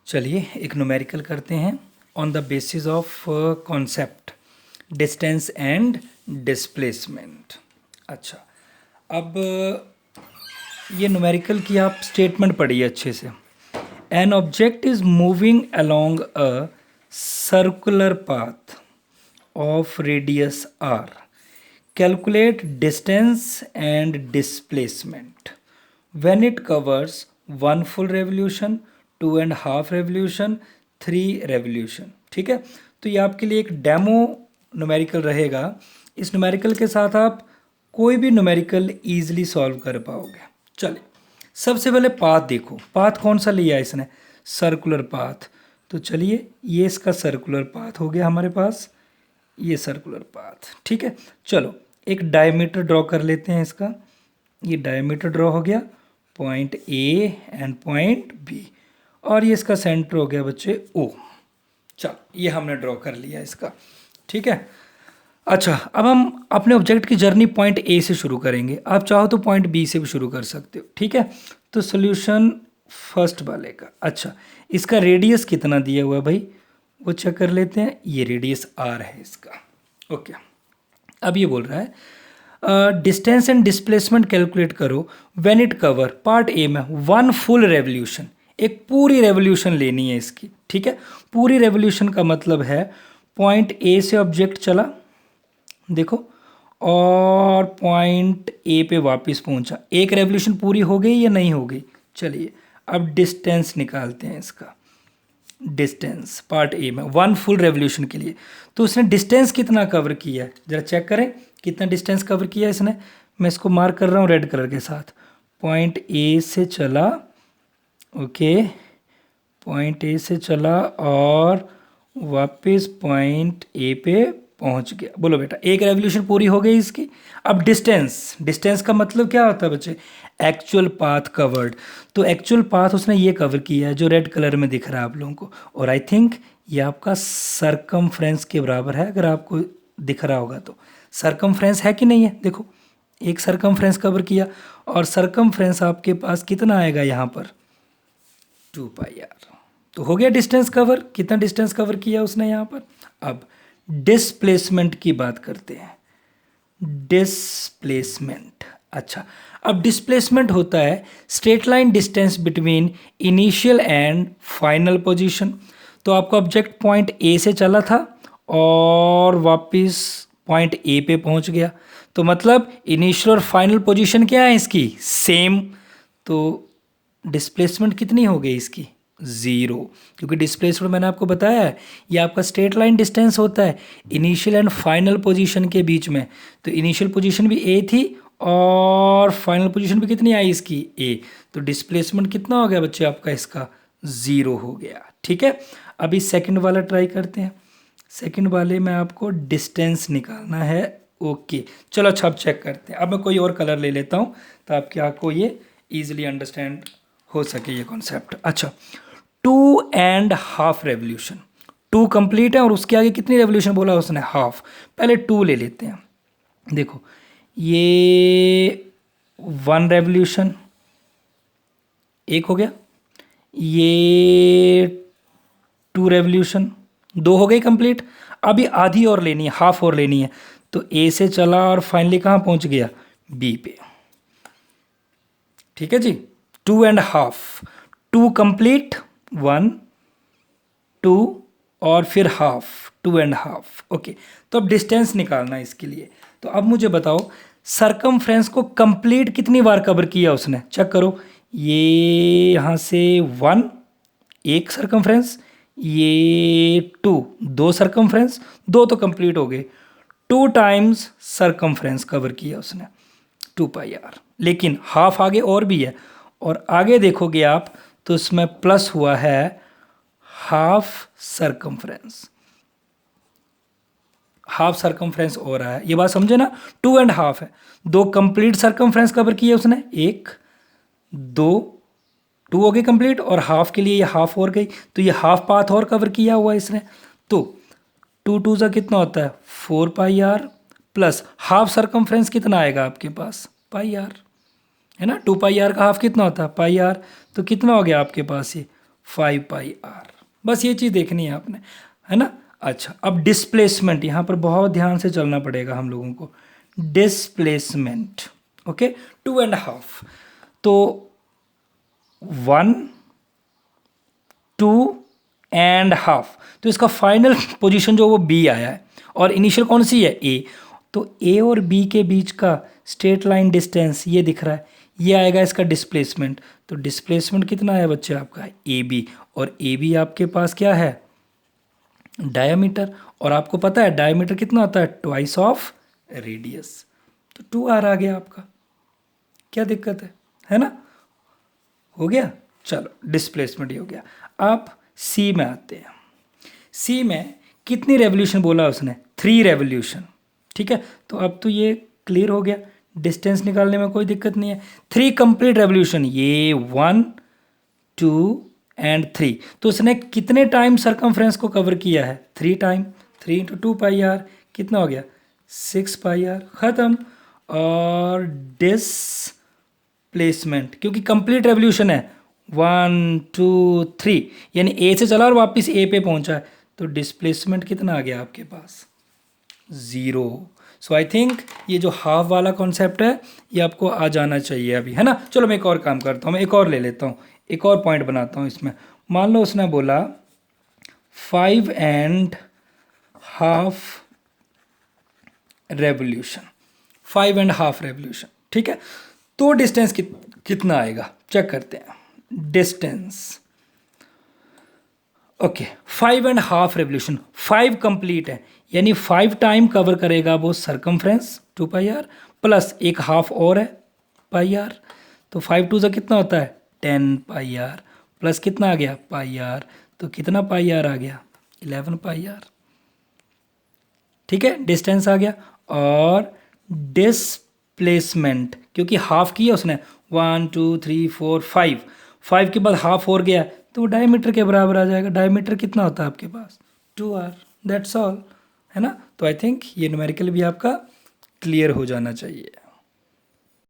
चलिए एक न्यूमेरिकल करते हैं on the basis of concept distance and displacement. अच्छा, अब ये न्यूमेरिकल की आप स्टेटमेंट पढ़िए अच्छे से। An object is moving along a circular path of radius R. Calculate distance and displacement when it covers 1 full revolution, 2.5 revolution, 3 revolution। ठीक है, तो ये आपके लिए एक डेमो न्यूमेरिकल रहेगा। इस न्यूमेरिकल के साथ आप कोई भी न्यूमेरिकल ईजिली सॉल्व कर पाओगे। चलिए सबसे पहले पाथ देखो, पाथ कौन सा लिया इसने, सर्कुलर पाथ। तो चलिए ये इसका सर्कुलर पाथ हो गया हमारे पास, ये सर्कुलर पाथ। ठीक है, चलो एक डायमीटर ड्रॉ कर लेते हैं इसका। ये डायमीटर ड्रॉ हो गया, point A and point B, और ये इसका सेंटर हो गया बच्चे ओ। चलो ये हमने ड्रॉ कर लिया इसका। ठीक है, अच्छा अब हम अपने ऑब्जेक्ट की जर्नी पॉइंट ए से शुरू करेंगे। आप चाहो तो पॉइंट बी से भी शुरू कर सकते हो। ठीक है, तो सोल्यूशन फर्स्ट वाले का। अच्छा, इसका रेडियस कितना दिया हुआ है भाई, वो चेक कर लेते हैं। ये रेडियस आर है इसका। ओके, अब ये बोल रहा है डिस्टेंस एंड डिस्प्लेसमेंट कैलकुलेट करो when it cover part A में 1 फुल रेवोल्यूशन। एक पूरी रेवोल्यूशन लेनी है इसकी। ठीक है, पूरी रेवोल्यूशन का मतलब है पॉइंट ए से ऑब्जेक्ट चला, देखो, और पॉइंट ए पे वापस पहुंचा। एक रेवोल्यूशन पूरी हो गई या नहीं हो गई। चलिए अब डिस्टेंस निकालते हैं इसका। डिस्टेंस पार्ट ए में 1 फुल रेवोल्यूशन के लिए, तो उसने डिस्टेंस कितना कवर किया है जरा चेक करें, कितना डिस्टेंस कवर किया इसने। मैं इसको मार्क कर रहा हूँ रेड कलर के साथ। पॉइंट ए से चला, ओके, पॉइंट ए से चला और वापस पॉइंट ए पे पहुंच गया। बोलो बेटा, एक रेवोल्यूशन पूरी हो गई इसकी। अब डिस्टेंस, डिस्टेंस का मतलब क्या होता है बच्चे, एक्चुअल पाथ कवर्ड। तो एक्चुअल पाथ उसने ये कवर किया है जो रेड कलर में दिख रहा है आप लोगों को, और आई थिंक ये आपका सरकमफ्रेंस के बराबर है, अगर आपको दिख रहा होगा तो। सरकमफ्रेंस है कि नहीं है, देखो एक सरकमफ्रेंस कवर किया, और सरकमफ्रेंस आपके पास कितना आएगा यहाँ पर 2πr। तो हो गया डिस्टेंस कवर। कितना डिस्टेंस कवर किया उसने यहाँ पर। अब डिस्प्लेसमेंट की बात करते हैं। डिस्प्लेसमेंट, अच्छा, अब डिस्प्लेसमेंट होता है straight line distance between initial and final position. तो आपका ऑब्जेक्ट पॉइंट ए से चला था और वापस पॉइंट ए पे पहुंच गया, तो मतलब इनिशियल और फाइनल पोजीशन क्या है इसकी, सेम। तो डिस्प्लेसमेंट कितनी हो गई इसकी, 0, क्योंकि डिस्प्लेसमेंट मैंने आपको बताया है ये आपका स्ट्रेट लाइन डिस्टेंस होता है इनिशियल एंड फाइनल पोजीशन के बीच में। तो इनिशियल पोजीशन भी ए थी और फाइनल पोजीशन भी कितनी आई इसकी, ए। तो डिस्प्लेसमेंट कितना हो गया बच्चे आपका इसका, 0 हो गया। ठीक है, अभी सेकंड वाला ट्राई करते हैं। सेकंड वाले में आपको डिस्टेंस निकालना है। ओके, चलो अच्छा अब चेक करते हैं। अब मैं कोई और कलर ले लेता हूँ तो आपके आपको ये ईजिली अंडरस्टैंड हो सके ये कॉन्सेप्ट। अच्छा, 2.5 रेवोल्यूशन, 2 कंप्लीट है और उसके आगे कितनी रेवोल्यूशन बोला उसने, हाफ। पहले 2 ले लेते हैं। देखो ये 1 रेवोल्यूशन एक हो गया, ये 2 रेवोल्यूशन 2 हो गई कंप्लीट। अभी आधी और लेनी है, हाफ और लेनी है। तो ए से चला और फाइनली कहाँ पहुंच गया, बी पे। ठीक है जी, 2.5, 2 कंप्लीट, 1, 2 और फिर हाफ, 2.5। ओके, तो अब डिस्टेंस निकालना है इसके लिए। तो अब मुझे बताओ सरकमफ्रेंस को कंप्लीट कितनी बार कवर किया उसने, चेक करो। ये यहाँ से 1 एक सरकमफ्रेंस, ये 2 2 सरकमफ्रेंस, 2 तो कंप्लीट हो गए। 2 टाइम्स सरकमफ्रेंस कवर किया उसने, 2πr। लेकिन हाफ आगे और भी है, और आगे देखोगे आप तो इसमें प्लस हुआ है हाफ सरकमफ्रेंस। हाफ सरकमफ्रेंस हो रहा है, ये बात समझे ना। 2.5 है, 2 कंप्लीट सरकमफ्रेंस कवर किए उसने, 1 2 2 हो गई कंप्लीट, और हाफ के लिए ये हाफ और गई, तो ये हाफ पाथ और कवर किया हुआ है इसने। तो 2 2 का कितना होता है 4πr, प्लस हाफ सरकमफ्रेंस कितना आएगा आपके पास, πr है ना। 2πr का हाफ कितना होता है πr, तो कितना हो गया आपके पास ये 5 पाई आर। बस ये चीज़ देखनी है आपने, है ना। अच्छा, अब डिस्प्लेसमेंट, यहाँ पर बहुत ध्यान से चलना पड़ेगा हम लोगों को। डिस्प्लेसमेंट, ओके, 2.5, तो 1, 2.5, तो इसका फाइनल पोजीशन जो वो बी आया है, और इनिशियल कौन सी है, ए। तो ए और बी के बीच का स्ट्रेट लाइन डिस्टेंस ये दिख रहा है, ये आएगा इसका डिस्प्लेसमेंट। तो डिस्प्लेसमेंट कितना है बच्चे आपका, ए बी, और ए बी आपके पास क्या है, डायामीटर, और आपको पता है डायामीटर कितना होता है, ट्वाइस ऑफ रेडियस। तो 2r आ गया आपका, क्या दिक्कत है ना। हो गया, चलो डिस्प्लेसमेंट ही हो गया। अब सी में आते हैं। सी में कितनी रेवोल्यूशन बोला उसने, 3 रेवोल्यूशन, ठीक है। तो अब तो ये क्लियर हो गया, डिस्टेंस निकालने में कोई दिक्कत नहीं है। 3 कंप्लीट रेवोल्यूशन, ये 1, 2 एंड 3, तो उसने कितने टाइम सरकमफ्रेंस को कवर किया है, 3 टाइम। 3 × 2 पाई आर कितना हो गया, 6 पाई आर, ख़त्म। और डिस्प्लेसमेंट, क्योंकि कंप्लीट रेवोल्यूशन है, 1, 2, 3, यानी ए से चला और वापस ए पे पहुंचा है, तो डिस्प्लेसमेंट कितना आ गया आपके पास, 0। सो आई थिंक ये जो हाफ वाला कॉन्सेप्ट है ये आपको आ जाना चाहिए अभी, है ना। चलो मैं एक और काम करता हूँ, मैं एक और ले लेता हूँ, एक और पॉइंट बनाता हूँ इसमें। मान लो उसने बोला 5.5 रेवोल्यूशन, 5.5 रेवोल्यूशन, ठीक है। तो डिस्टेंस कितना आएगा, चेक करते हैं। डिस्टेंस, ओके, 5.5 रेवोल्यूशन, 5 कंप्लीट है, यानी 5 टाइम कवर करेगा वो सरकमफ्रेंस 2 पाई आर, प्लस एक हाफ और है पाई आर। तो 5 2 से कितना होता है, 10 पाई आर, प्लस कितना आ गया, पाई आर, तो कितना पाई आर आ गया, 11 पाई आर, ठीक है। डिस्टेंस आ गया। और डिस्प्लेसमेंट, क्योंकि हाफ किया उसने, 1 2 3 4 5, 5 के बाद हाफ और गया, तो वो डायमीटर के बराबर आ जाएगा। डायमीटर कितना होता है आपके पास, 2r, दैट्स ऑल, है ना। तो आई थिंक ये न्यूमेरिकल भी आपका क्लियर हो जाना चाहिए।